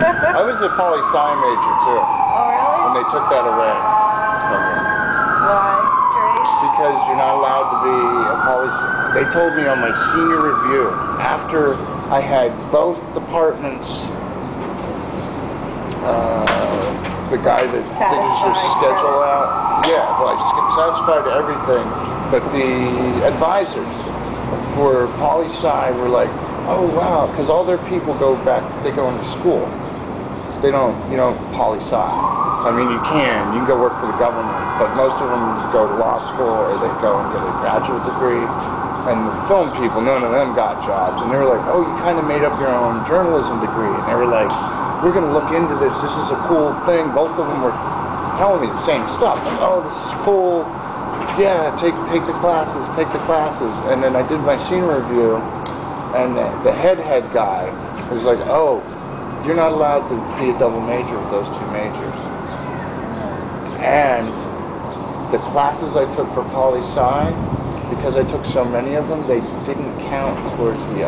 I was a poli-sci major too. Oh, really? And they took that away from me. Why? Grades? Because you're not allowed to be a poli-sci. They told me on my senior review, after I had both departments, the guy that figures your schedule out. Yeah, well, I satisfied everything, but the advisors for poli-sci were like, oh wow, because all their people go back, they go into school. You don't poli-sci. I mean, you can go work for the government, but most of them go to law school or they go and get a graduate degree. And the film people, none of them got jobs. And they were like, oh, you kind of made up your own journalism degree. And they were like, we're going to look into this. This is a cool thing. Both of them were telling me the same stuff. Like, oh, this is cool. Yeah, take the classes, take the classes. And then I did my senior review, and the head guy was like, oh, you're not allowed to be a double major with those two majors. And the classes I took for poli-sci, because I took so many of them, they didn't count towards the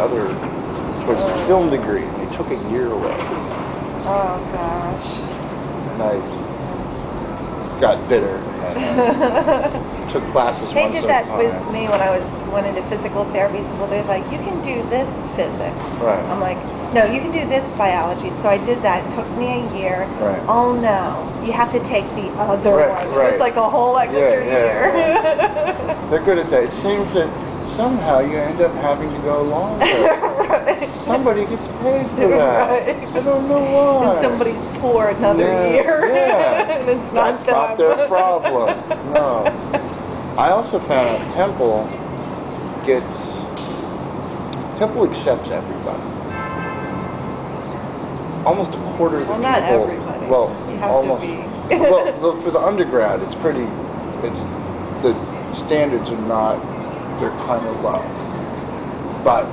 film degree. They took a year away. Oh gosh. And I got bitter and took classes They once did at a that time. with me when I went into physical therapy school. They're like, you can do this physics. Right. I'm like, no, you can do this biology. So I did that. It took me a year. Right. Oh no, you have to take the other one. It was like a whole extra year. Yeah. They're good at that. It seems that somehow you end up having to go longer. Right. Somebody gets paid for that. Right. I don't know why. And somebody's poor another year. Yeah. And it's not That's them. not their problem. No. I also found out Temple accepts everybody. Almost a quarter of the people. Well, not everybody. Well, you have almost. to be. Well, for the undergrad, it's the standards are not, they're kind of low. But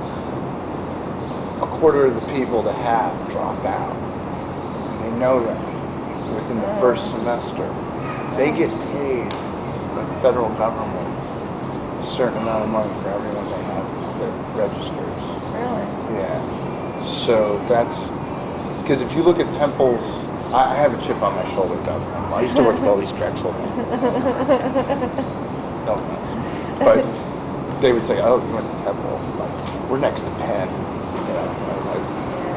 a quarter of the people to half drop out. And they know that within the first semester. They get paid by the federal government a certain amount of money for everyone they have that registers. Really? Yeah. So that's, because if you look at Temple's, I have a chip on my shoulder, Doug. I used to work with all these Drexel. No offense. But they would say, oh, you went to Temple. Like, we're next to Penn. You know, I was like,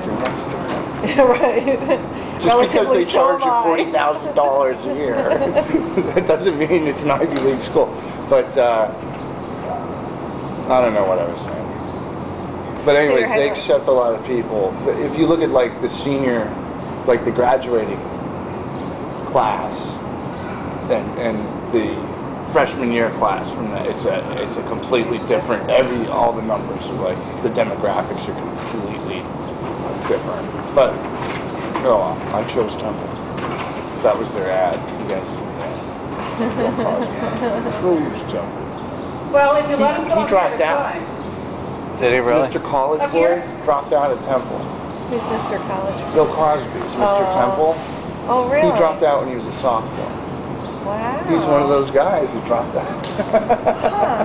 you're next to Penn. Right. Just because they charge you $40,000 a year, that doesn't mean it's an Ivy League school. But I don't know what I was saying. But anyways, they accept a lot of people. But if you look at like the senior, like the graduating class, and the freshman year class from that, it's a completely different. All the numbers are like the demographics are completely different. But oh, I chose Temple. That was their ad. You guys, don't cause me. Chose Temple. Well, if you let him go, He dropped out. Did he really? Mr. College Boy dropped out at Temple. Who's Mr. College Boy? Bill Cosby's Mr. Temple. Oh, really? He dropped out when he was a sophomore. Wow. He's one of those guys who dropped out. Huh.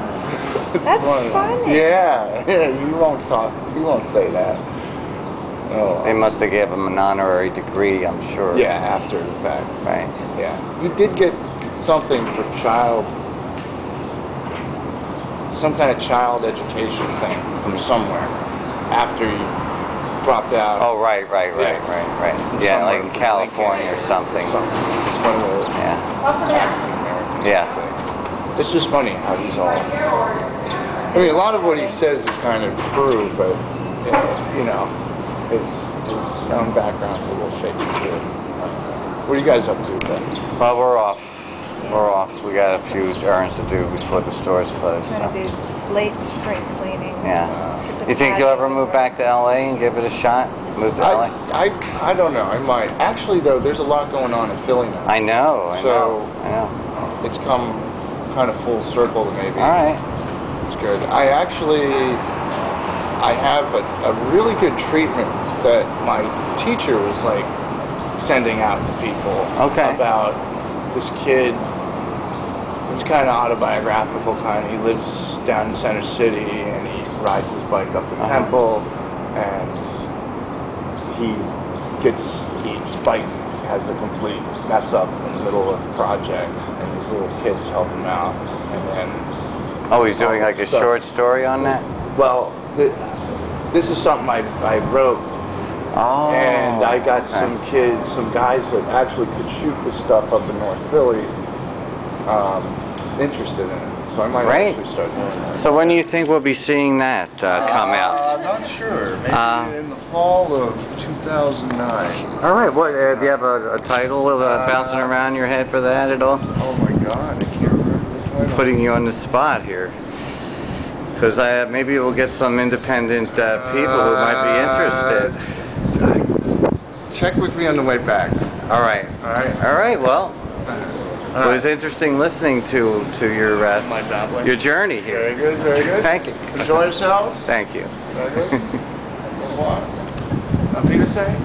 That's funny. Yeah, you won't talk. You won't say that. Oh. They must have gave him an honorary degree, I'm sure. Yeah, after the fact. Right. Yeah, he did get something for some kind of child education thing from somewhere after he dropped out. Oh, right. Yeah, like in California or something. It's one of those African-American things. It's just funny how he's all... I mean, a lot of what he says is kind of true, but, you know, his own background's a little shaky too. What are you guys up to, Ben? Well, we're off. We got a few errands to do before the stores close. I'm going to do late spring cleaning. Yeah. You think you'll ever move back to LA and give it a shot? Move to LA? I don't know. I might. Actually, though, there's a lot going on in Philly now. I know. It's come kind of full circle to maybe. All right. It's good. I have a really good treatment that my teacher was like sending out to people about this kid. It was kind of autobiographical, he lives down in Center City and he rides his bike up to Temple, and he he's fighting, has a complete mess up in the middle of the project, and these little kids help him out, and then... Oh, he's doing like a short story on that? Well, this is something I wrote. Oh. And I got some kids, some guys that actually could shoot this stuff up in North Philly, interested in it. So I might actually start doing that. So when do you think we'll be seeing that come out? I'm not sure. Maybe in the fall of 2009. All right. What do you have a title bouncing around your head for that at all? Oh my God, I can't remember the title. Putting you on the spot here. Because maybe we'll get some independent people who might be interested. Check with me on the way back. All right. All right. All right. Well, it was interesting listening to your journey here. Very good. Very good. Thank you. Enjoy yourself. Thank you. Very good. What? Nothing to say?